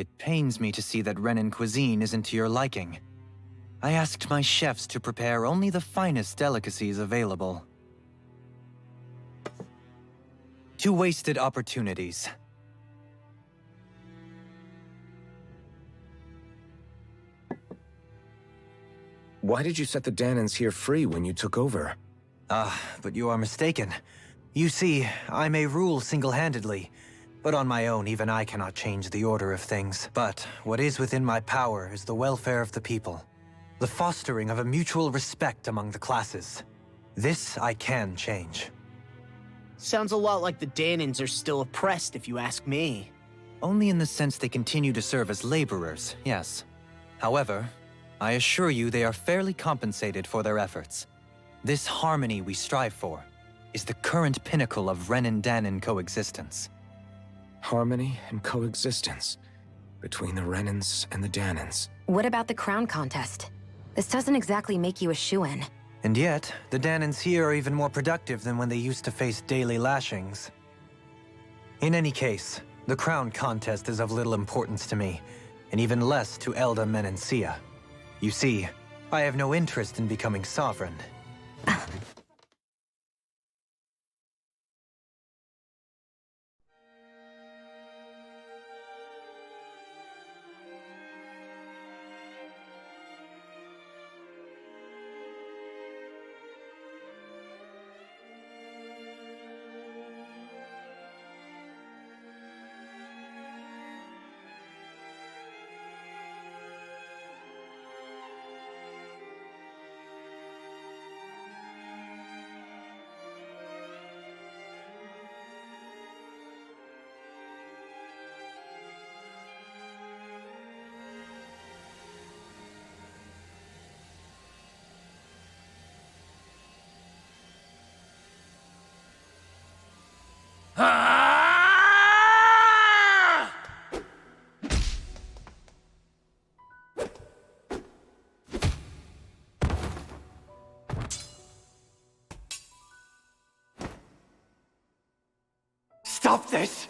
It pains me to see that Renan cuisine isn't to your liking. I asked my chefs to prepare only the finest delicacies available. 2 wasted opportunities. Why did you set the Danans here free when you took over? But you are mistaken. You see, I may rule single-handedly, but on my own even I cannot change the order of things. But what is within my power is the welfare of the people. The fostering of a mutual respect among the classes. This I can change. Sounds a lot like the Danans are still oppressed, if you ask me. Only in the sense they continue to serve as laborers, yes. However, I assure you they are fairly compensated for their efforts. This harmony we strive for is the current pinnacle of Renan-Danan coexistence. Harmony and coexistence between the Renans and the Danans. What about the crown contest? This doesn't exactly make you a shoo-in. And yet, the Danans here are even more productive than when they used to face daily lashings. In any case, the crown contest is of little importance to me, and even less to Elda Menencia. You see, I have no interest in becoming sovereign. Stop this!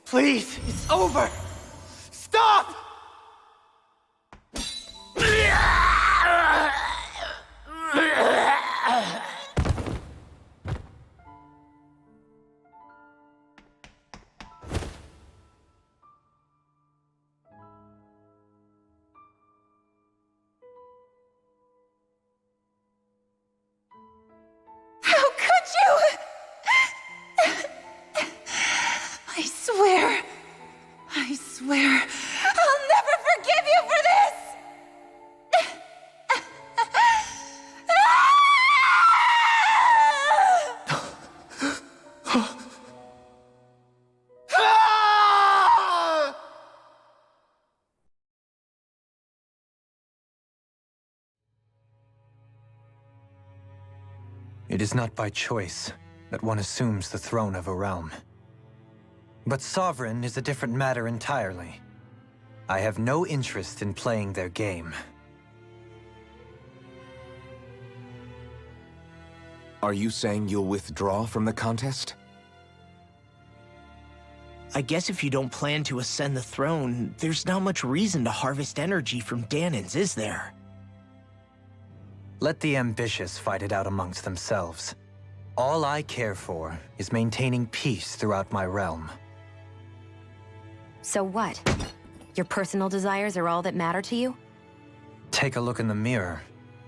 Please! It's over! Stop! How could you? I swear, I'll never forgive you for this! It is not by choice that one assumes the throne of a realm. But sovereign is a different matter entirely. I have no interest in playing their game. Are you saying you'll withdraw from the contest? I guess if you don't plan to ascend the throne, there's not much reason to harvest energy from Danans, is there? Let the ambitious fight it out amongst themselves. All I care for is maintaining peace throughout my realm. So what? Your personal desires are all that matter to you? Take a look in the mirror.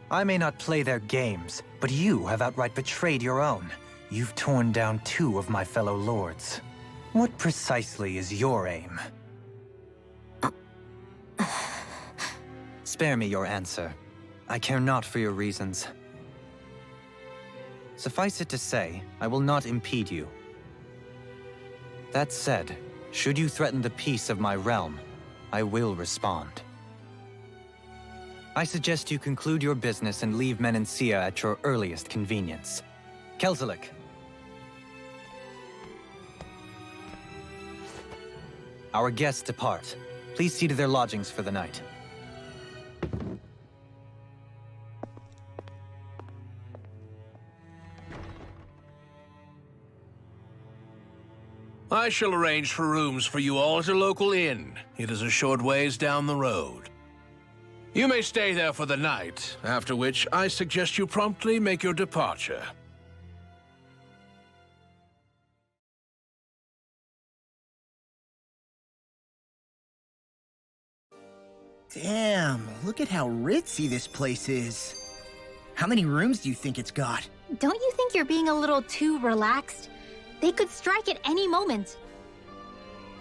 I may not play their games, but you have outright betrayed your own. You've torn down 2 of my fellow lords. What precisely is your aim? Spare me your answer. I care not for your reasons. Suffice it to say, I will not impede you. That said, should you threaten the peace of my realm, I will respond. I suggest you conclude your business and leave Menencia at your earliest convenience. Kelzelik. Our guests depart. Please see to their lodgings for the night. I shall arrange for rooms for you all at a local inn. It is a short ways down the road. You may stay there for the night, after which I suggest you promptly make your departure. Damn, look at how ritzy this place is. How many rooms do you think it's got? Don't you think you're being a little too relaxed? They could strike at any moment.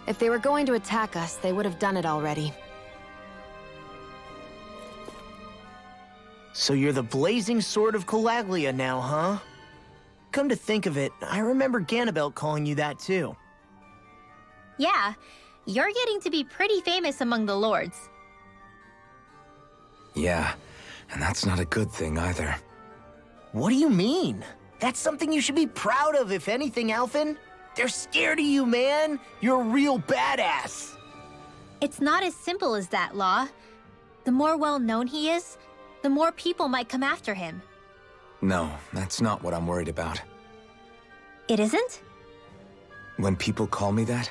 If they were going to attack us, they would have done it already. So you're the blazing sword of Calaglia now, huh? Come to think of it, I remember Ganabelt calling you that too. Yeah, you're getting to be pretty famous among the lords. Yeah, and that's not a good thing either. What do you mean? That's something you should be proud of, if anything, Alphen. They're scared of you, man. You're a real badass. It's not as simple as that, Law. The more well-known he is, the more people might come after him. No, that's not what I'm worried about. It isn't? When people call me that,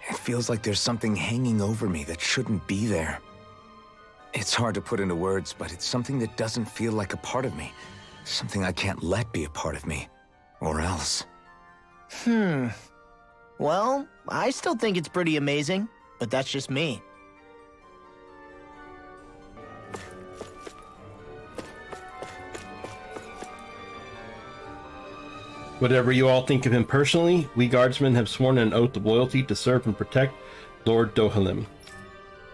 it feels like there's something hanging over me that shouldn't be there. It's hard to put into words, but it's something that doesn't feel like a part of me. Something I can't let be a part of me. Or else. Well, I still think it's pretty amazing, but that's just me. Whatever you all think of him personally, we guardsmen have sworn an oath of loyalty to serve and protect Lord Dohalim.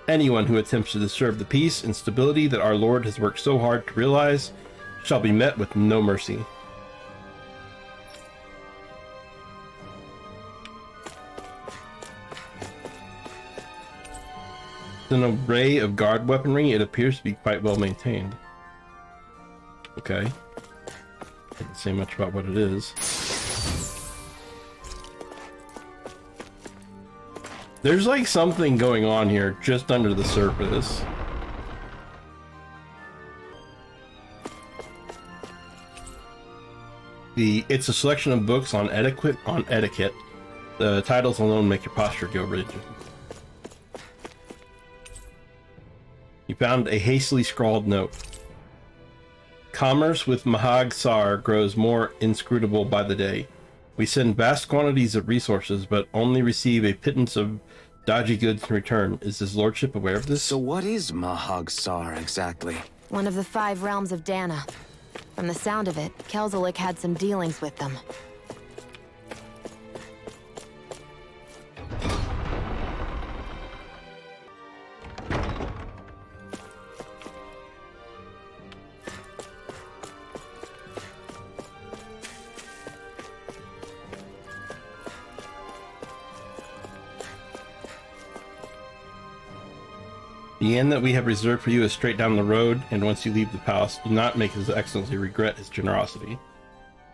Anyone who attempts to disturb the peace and stability that our Lord has worked so hard to realize shall be met with no mercy. An array of guard weaponry, it appears to be quite well maintained. Okay. Doesn't say much about what it is. There's like something going on here just under the surface. It's a selection of books on etiquette. The titles alone make your posture go rigid. You found a hastily scrawled note. Commerce with Mahag Sar grows more inscrutable by the day. We send vast quantities of resources, but only receive a pittance of dodgy goods in return. Is his lordship aware of this? So what is Mahag Sar exactly? One of the 5 realms of Dana. From the sound of it, Kelzelik had some dealings with them. The inn that we have reserved for you is straight down the road, and once you leave the palace, do not make His Excellency regret his generosity.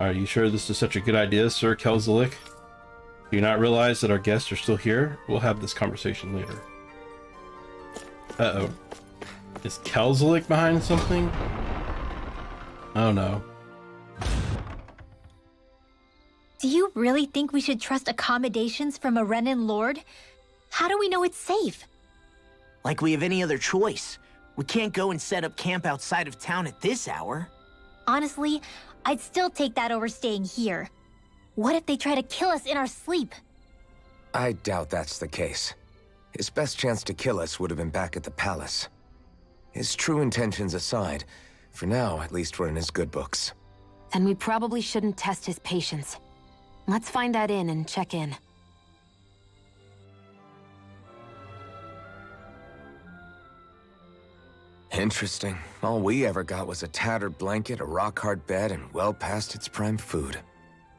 Are you sure this is such a good idea, Sir Kelzelik? Do you not realize that our guests are still here? We'll have this conversation later. Uh-oh. Is Kelzelik behind something? Oh no. Do you really think we should trust accommodations from a Renan lord? How do we know it's safe? Like we have any other choice. We can't go and set up camp outside of town at this hour. Honestly, I'd still take that over staying here. What if they try to kill us in our sleep? I doubt that's the case. His best chance to kill us would have been back at the palace. His true intentions aside, for now, at least we're in his good books. Then we probably shouldn't test his patience. Let's find that inn and check in. Interesting. All we ever got was a tattered blanket, a rock-hard bed, and well past its prime food.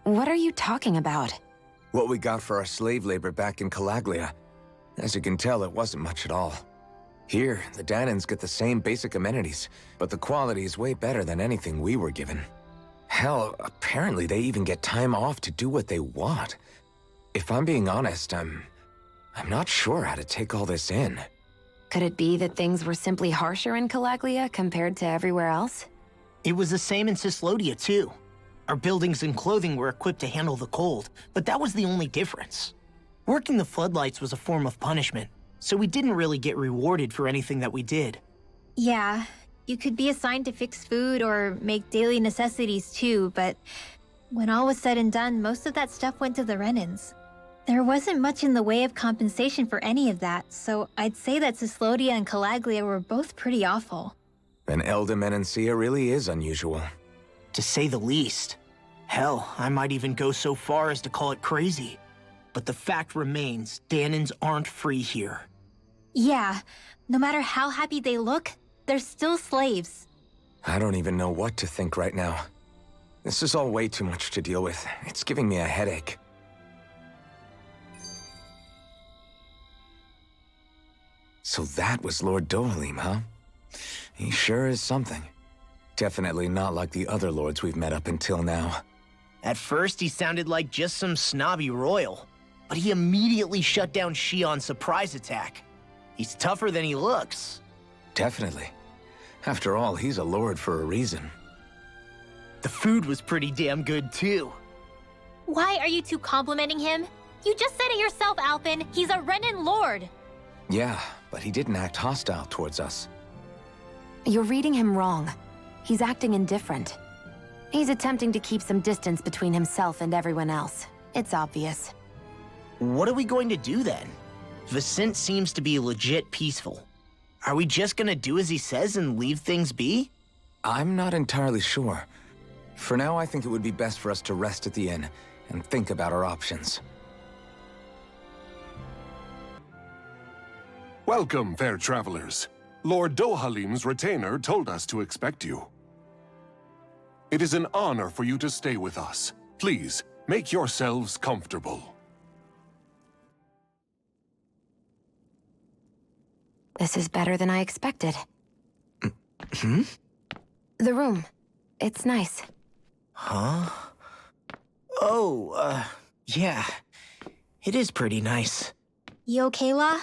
What are you talking about? What we got for our slave labor back in Calaglia. As you can tell, it wasn't much at all. Here, the Danans get the same basic amenities, but the quality is way better than anything we were given. Hell, apparently they even get time off to do what they want. If I'm being honest, I'm not sure how to take all this in. Could it be that things were simply harsher in Calaglia compared to everywhere else? It was the same in Cislodia, too. Our buildings and clothing were equipped to handle the cold, but that was the only difference. Working the floodlights was a form of punishment, so we didn't really get rewarded for anything that we did. Yeah, you could be assigned to fix food or make daily necessities too, but when all was said and done, most of that stuff went to the Renans. There wasn't much in the way of compensation for any of that, so I'd say that Cyslodia and Calaglia were both pretty awful. An Elda Menancia really is unusual. To say the least. Hell, I might even go so far as to call it crazy. But the fact remains, Danans aren't free here. Yeah, no matter how happy they look, they're still slaves. I don't even know what to think right now. This is all way too much to deal with. It's giving me a headache. So that was Lord Dohalim, huh? He sure is something. Definitely not like the other lords we've met up until now. At first, he sounded like just some snobby royal, but he immediately shut down Shion's surprise attack. He's tougher than he looks. Definitely. After all, he's a lord for a reason. The food was pretty damn good, too. Why are you two complimenting him? You just said it yourself, Alpin. He's a Renan lord. Yeah, but he didn't act hostile towards us. You're reading him wrong. He's acting indifferent. He's attempting to keep some distance between himself and everyone else. It's obvious. What are we going to do then? Vicent seems to be legit peaceful. Are we just gonna do as he says and leave things be? I'm not entirely sure. For now, I think it would be best for us to rest at the inn and think about our options. Welcome, fair travelers. Lord Dohalim's retainer told us to expect you. It is an honor for you to stay with us. Please, make yourselves comfortable. This is better than I expected. The room. It's nice. Huh? Oh, yeah. It is pretty nice. You okay, La?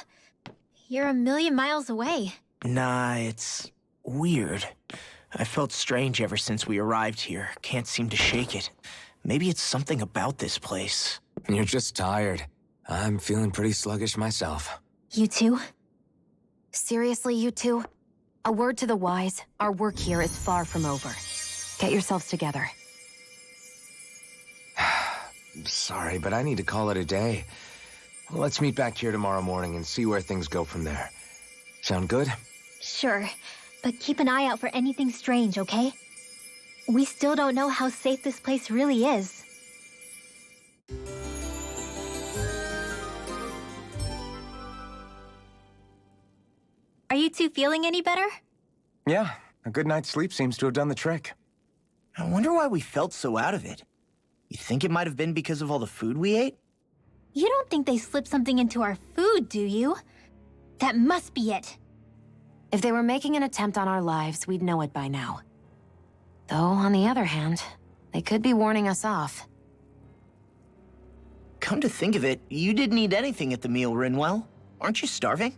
You're a million miles away. Nah, it's weird. I felt strange ever since we arrived here. Can't seem to shake it. Maybe it's something about this place. You're just tired. I'm feeling pretty sluggish myself. You too? Seriously, you two? A word to the wise, our work here is far from over. Get yourselves together. Sorry, but I need to call it a day. Let's meet back here tomorrow morning and see where things go from there. Sound good? Sure, but keep an eye out for anything strange, okay? We still don't know how safe this place really is. Are you two feeling any better? Yeah, a good night's sleep seems to have done the trick. I wonder why we felt so out of it. You think it might have been because of all the food we ate? You don't think they slipped something into our food, do you? That must be it. If they were making an attempt on our lives, we'd know it by now. Though, on the other hand, they could be warning us off. Come to think of it, you didn't eat anything at the meal, Rinwell. Aren't you starving?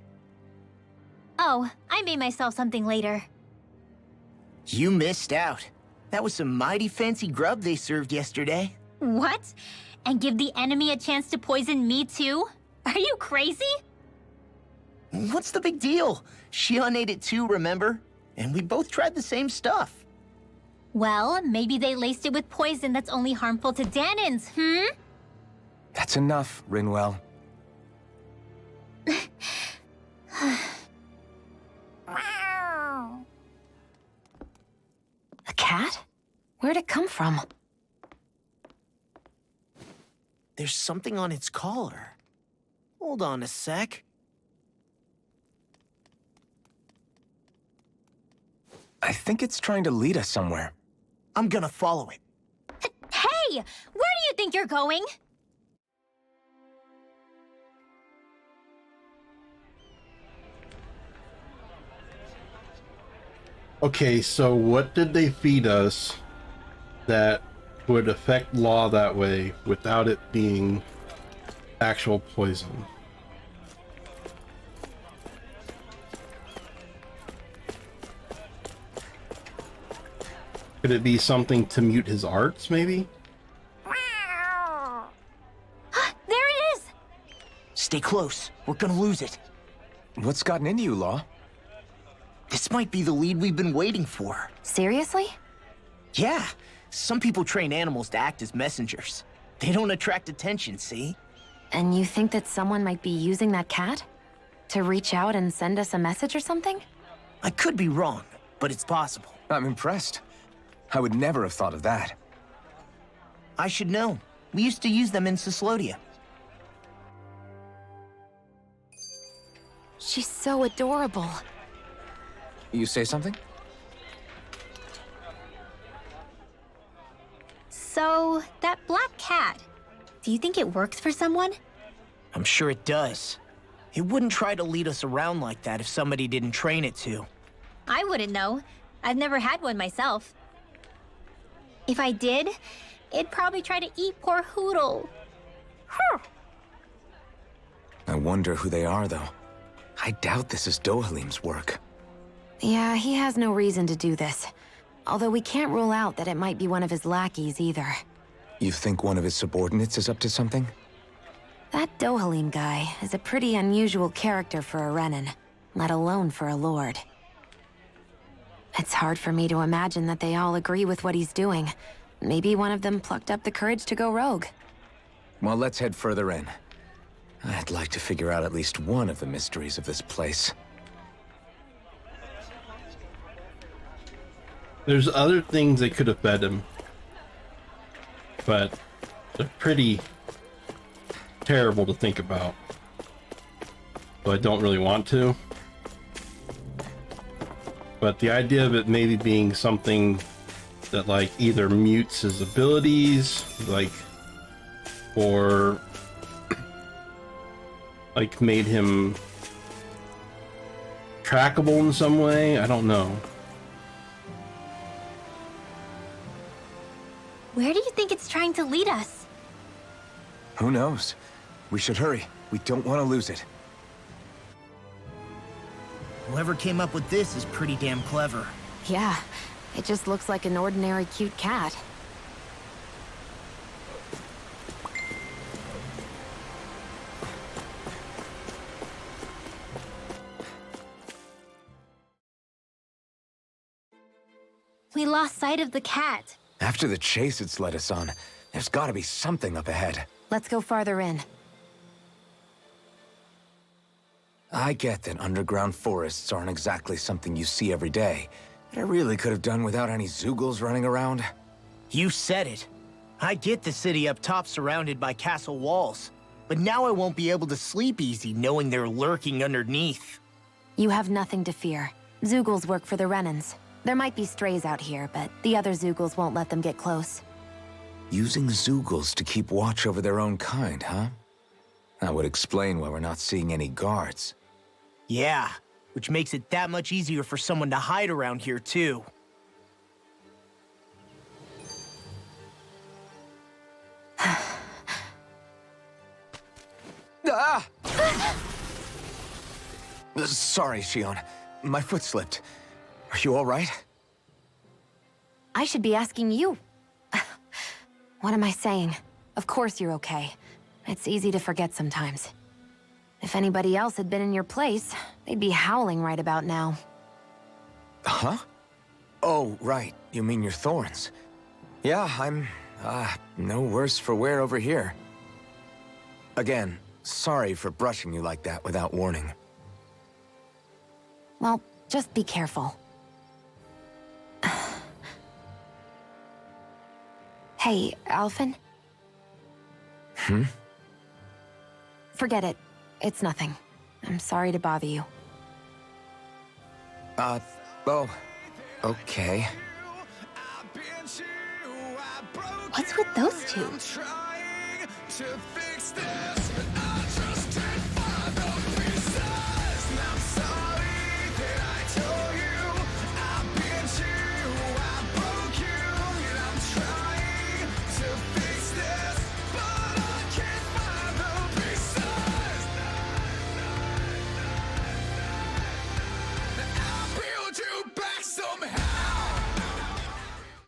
Oh, I made myself something later. You missed out. That was some mighty fancy grub they served yesterday. What? And give the enemy a chance to poison me too? Are you crazy? What's the big deal? Shion ate it too, remember? And we both tried the same stuff. Well, maybe they laced it with poison that's only harmful to Danans, That's enough, Rinwell. A cat? Where'd it come from? There's something on its collar. Hold on a sec. I think it's trying to lead us somewhere. I'm gonna follow it. Hey! Where do you think you're going? Okay, so what did they feed us that would affect Law that way without it being actual poison? Could it be something to mute his arts, maybe? There it is! Stay close. We're gonna lose it. What's gotten into you, Law? This might be the lead we've been waiting for. Seriously? Yeah. Some people train animals to act as messengers. They don't attract attention, see? And you think that someone might be using that cat? To reach out and send us a message or something? I could be wrong, but it's possible. I'm impressed. I would never have thought of that. I should know. We used to use them in Cyslodia. She's so adorable. You say something? So, that black cat, do you think it works for someone? I'm sure it does. It wouldn't try to lead us around like that if somebody didn't train it to. I wouldn't know. I've never had one myself. If I did, it'd probably try to eat poor Hoodle. I wonder who they are, though. I doubt this is Dohalim's work. Yeah, he has no reason to do this. Although we can't rule out that it might be one of his lackeys either. You think one of his subordinates is up to something? That Dohalim guy is a pretty unusual character for a Renan, let alone for a Lord. It's hard for me to imagine that they all agree with what he's doing. Maybe one of them plucked up the courage to go rogue. Well, let's head further in. I'd like to figure out at least one of the mysteries of this place. There's other things they could have fed him, but they're pretty terrible to think about. So I don't really want to. But the idea of it maybe being something that like either mutes his abilities, like, or like made him trackable in some way, I don't know. Where do you think it's trying to lead us? Who knows? We should hurry. We don't want to lose it. Whoever came up with this is pretty damn clever. Yeah, it just looks like an ordinary cute cat. We lost sight of the cat. After the chase it's led us on, there's gotta be something up ahead. Let's go farther in. I get that underground forests aren't exactly something you see every day, but I really could have done without any Zoogles running around. You said it. I get the city up top surrounded by castle walls, but now I won't be able to sleep easy knowing they're lurking underneath. You have nothing to fear. Zoogles work for the Renans. There might be strays out here, but the other Zoogles won't let them get close. Using Zoogles to keep watch over their own kind, huh? That would explain why we're not seeing any guards. Yeah, which makes it that much easier for someone to hide around here, too. Ah! Sorry, Shion. My foot slipped. Are you all right? I should be asking you. What am I saying? Of course you're okay. It's easy to forget sometimes. If anybody else had been in your place, they'd be howling right about now. Huh? Oh, right. You mean your thorns. Yeah, I'm, no worse for wear over here. Again, sorry for brushing you like that without warning. Well, just be careful. Hey, Alphen? Hmm? Forget it. It's nothing. I'm sorry to bother you. Oh, okay. What's with those two?